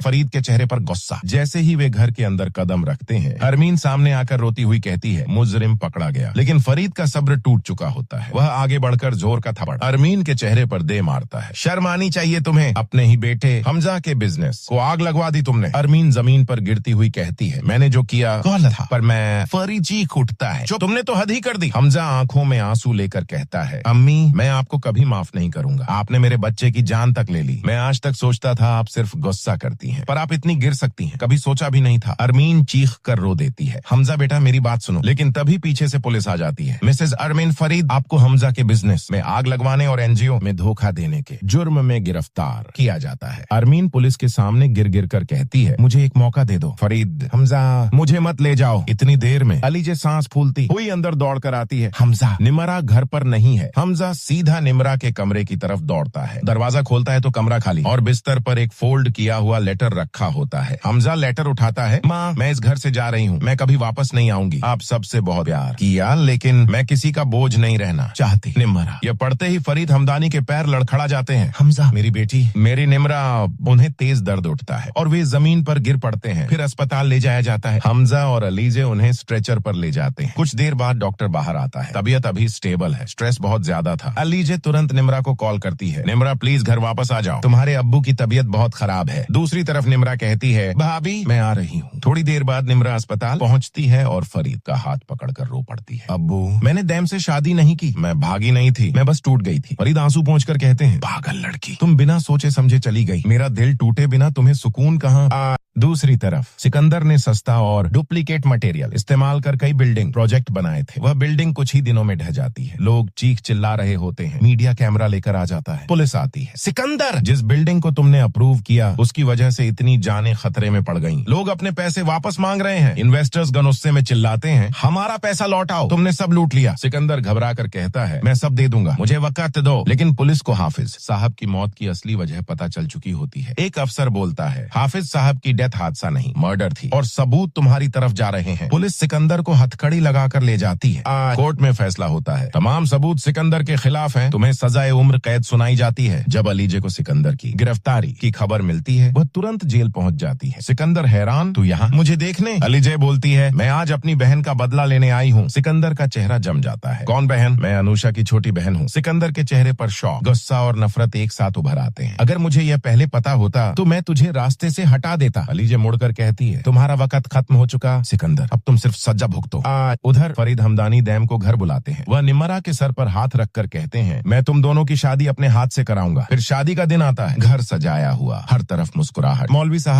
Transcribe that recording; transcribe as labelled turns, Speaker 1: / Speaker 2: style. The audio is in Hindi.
Speaker 1: फरीद के चेहरे पर गुस्सा। जैसे ही वे घर के अंदर कदम रखते हैं, अरमीन सामने आकर रोती हुई कहती है, मुजरिम पकड़ा गया। लेकिन फरीद का सब्र टूट चुका होता है। वह आगे बढ़कर जोर का थप्पड़ अरमीन के चेहरे पर दे मारता है। शर्म आनी चाहिए तुम्हें, अपने ही बेटे हमजा के बिजनेस को आग लगवा दी तुमने। अरमीन जमीन पर गिरती हुई कहती है, मैंने जो किया गलत था, पर मैं फरीद चीख उठता है, जो तुमने तो हद ही कर दी। हमजा आंखों में आंसू लेकर कहता है, अम्मी मैं आपको कभी माफ नहीं करूंगा। आपने मेरे बच्चे की जान तक ले ली। मैं आज तक सोचता था आप सिर्फ गुस्सा करती हैं, पर आप इतनी गिर सकती हैं, कभी सोचा भी नहीं था। अरमीन चीख कर रो देती है, हमजा बेटा मेरी बात सुनो। लेकिन तभी पीछे से पुलिस आ जाती है। मिसेज अरमीन फरीद आपको हमजा के बिजनेस में आग लगवाने और एनजीओ में धोखा देने के जुर्म में गिरफ्तार किया जाता है। अरमीन पुलिस के सामने गिर गिर कर कहती है, मुझे एक मौका दे दो। फरीद, हमजा मुझे मत ले जाओ। इतनी देर में अलीजे सांस फूलती हुई अंदर दौड़ कर आती है। हमजा, निमरा घर पर नहीं है। हमजा सीधा निमरा के कमरे की तरफ दौड़ता है। दरवाजा खोलता है तो कमरा खाली और बिस्तर पर एक फोल्ड किया हुआ लेटर रखा होता है। हमजा लेटर उठाता है, माँ मैं इस घर से जा रही हूँ, मैं कभी वापस नहीं आऊंगी। आप सबसे बहुत प्यार किया, लेकिन मैं किसी का बोझ नहीं रहना चाहती। निमरा। यह पढ़ते ही फरीद हमदानी के पैर लड़खड़ा जाते हैं। हमजा मेरी बेटी, मेरी निमरा। उन्हें तेज दर्द उठता है और वे जमीन पर गिर पड़ते हैं। फिर अस्पताल ले जाया जाता है। हमजा और अलीजे उन्हें स्ट्रेचर पर ले जाते हैं। कुछ देर बाद डॉक्टर बाहर आता है। तबीयत अभी स्टेबल है, स्ट्रेस बहुत ज्यादा था। अलीजे तुरंत निमरा को कॉल करती है, निमरा प्लीज घर वापस आ जाओ, तुम्हारे अब्बू की तबीयत बहुत खराब है। दूसरी तरफ निमरा कहती है, भाभी मैं आ रही हूँ। थोड़ी देर बाद निमरा अस्पताल पहुँचती है और फरीद का हाथ पकड़कर रो पड़ती है। अब्बू मैंने दैम से शादी नहीं की, मैं भागी नहीं थी, मैं बस टूट गई थी। फरीद आंसू पोंछकर कहते हैं, पागल लड़की, तुम बिना सोचे समझे चली गई। मेरा दिल टूटे बिना तुम्हें सुकून कहाँ। दूसरी तरफ सिकंदर ने सस्ता और डुप्लीकेट मटेरियल इस्तेमाल कर कई बिल्डिंग प्रोजेक्ट बनाए थे। वह बिल्डिंग कुछ ही दिनों में ढह जाती है। लोग चीख चिल्ला रहे होते हैं। मीडिया कैमरा लेकर आ जाता है। पुलिस आती है। सिकंदर, जिस बिल्डिंग को तुमने अप्रूव किया उसकी वजह से इतनी जानें खतरे में पड़ गईं। लोग अपने पैसे वापस मांग रहे हैं। इन्वेस्टर्स गुस्से में चिल्लाते हैं, हमारा पैसा लौटाओ, तुमने सब लूट लिया। सिकंदर घबरा कर कहता है, मैं सब दे दूंगा, मुझे वक्त दो। लेकिन पुलिस को हाफिज साहब की मौत की असली वजह पता चल चुकी होती है। एक अफसर बोलता है, हाफिज साहब की हादसा नहीं, मर्डर थी और सबूत तुम्हारी तरफ जा रहे हैं। पुलिस सिकंदर को हथकड़ी लगाकर ले जाती है। कोर्ट में फैसला होता है, तमाम सबूत सिकंदर के खिलाफ हैं। तुम्हें सजाए उम्र कैद सुनाई जाती है। जब अलीजे को सिकंदर की गिरफ्तारी की खबर मिलती है, वह तुरंत जेल पहुंच जाती है। सिकंदर हैरान, तू यहाँ मुझे देखने? अलीजे बोलती है, मैं आज अपनी बहन का बदला लेने आई हूँ। सिकंदर का चेहरा जम जाता है। कौन बहन? मैं अनुषा की छोटी बहन हूँ। सिकंदर के चेहरे पर शौक, गुस्सा और नफरत एक साथ उभर आते हैं। अगर मुझे यह पहले पता होता तो मैं तुझे रास्ते से हटा देता। अलीजे मुड़कर कहती है, तुम्हारा वक्त खत्म हो चुका सिकंदर, अब तुम सिर्फ सजा भुगतो। उधर फरीद हमदानी दैम को घर बुलाते हैं। वह निमरा के सर पर हाथ रखकर कहते हैं, मैं तुम दोनों की शादी अपने हाथ से कराऊंगा। फिर शादी का दिन आता है। घर सजाया हुआ, हर तरफ मुस्कुराहट। मौलवी साहब